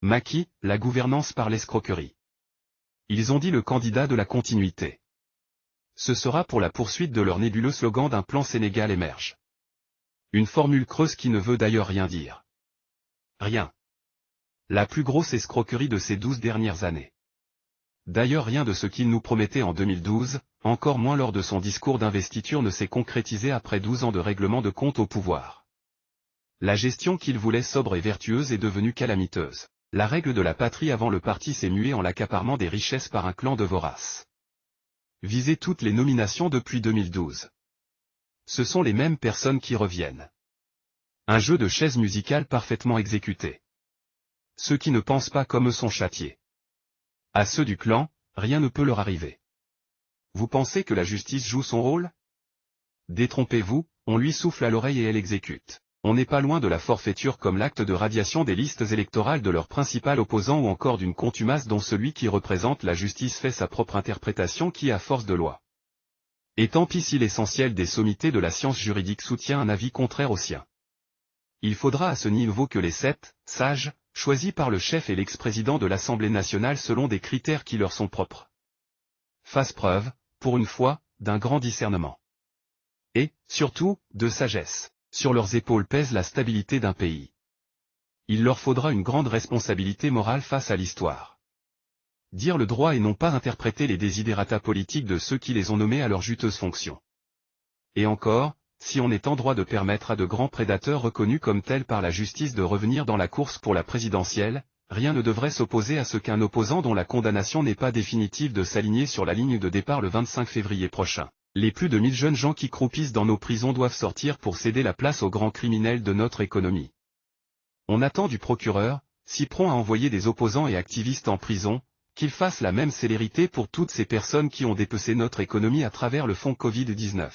Macky, la gouvernance par l'escroquerie. Ils ont dit le candidat de la continuité. Ce sera pour la poursuite de leur nébuleux slogan d'un plan Sénégal émerge. Une formule creuse qui ne veut d'ailleurs rien dire. Rien. La plus grosse escroquerie de ces 12 dernières années. D'ailleurs rien de ce qu'il nous promettait en 2012, encore moins lors de son discours d'investiture ne s'est concrétisé après 12 ans de règlement de compte au pouvoir. La gestion qu'il voulait sobre et vertueuse est devenue calamiteuse. La règle de la patrie avant le parti s'est muée en l'accaparement des richesses par un clan de voraces. Visez toutes les nominations depuis 2012. Ce sont les mêmes personnes qui reviennent. Un jeu de chaises musicales parfaitement exécuté. Ceux qui ne pensent pas comme eux sont châtiés. À ceux du clan, rien ne peut leur arriver. Vous pensez que la justice joue son rôle? Détrompez-vous, on lui souffle à l'oreille et elle exécute. On n'est pas loin de la forfaiture comme l'acte de radiation des listes électorales de leur principal opposant ou encore d'une contumace dont celui qui représente la justice fait sa propre interprétation qui a force de loi. Et tant pis si l'essentiel des sommités de la science juridique soutient un avis contraire au sien. Il faudra à ce niveau que les 7 sages, choisis par le chef et l'ex-président de l'Assemblée nationale selon des critères qui leur sont propres, fassent preuve, pour une fois, d'un grand discernement. Et, surtout, de sagesse. Sur leurs épaules pèse la stabilité d'un pays. Il leur faudra une grande responsabilité morale face à l'histoire. Dire le droit et non pas interpréter les desiderata politiques de ceux qui les ont nommés à leurs juteuses fonctions. Et encore, si on est en droit de permettre à de grands prédateurs reconnus comme tels par la justice de revenir dans la course pour la présidentielle, rien ne devrait s'opposer à ce qu'un opposant dont la condamnation n'est pas définitive de s'aligner sur la ligne de départ le 25 février prochain. Les plus de 1000 jeunes gens qui croupissent dans nos prisons doivent sortir pour céder la place aux grands criminels de notre économie. On attend du procureur, si prompt à envoyer des opposants et activistes en prison, qu'il fasse la même célérité pour toutes ces personnes qui ont dépecé notre économie à travers le fonds Covid-19.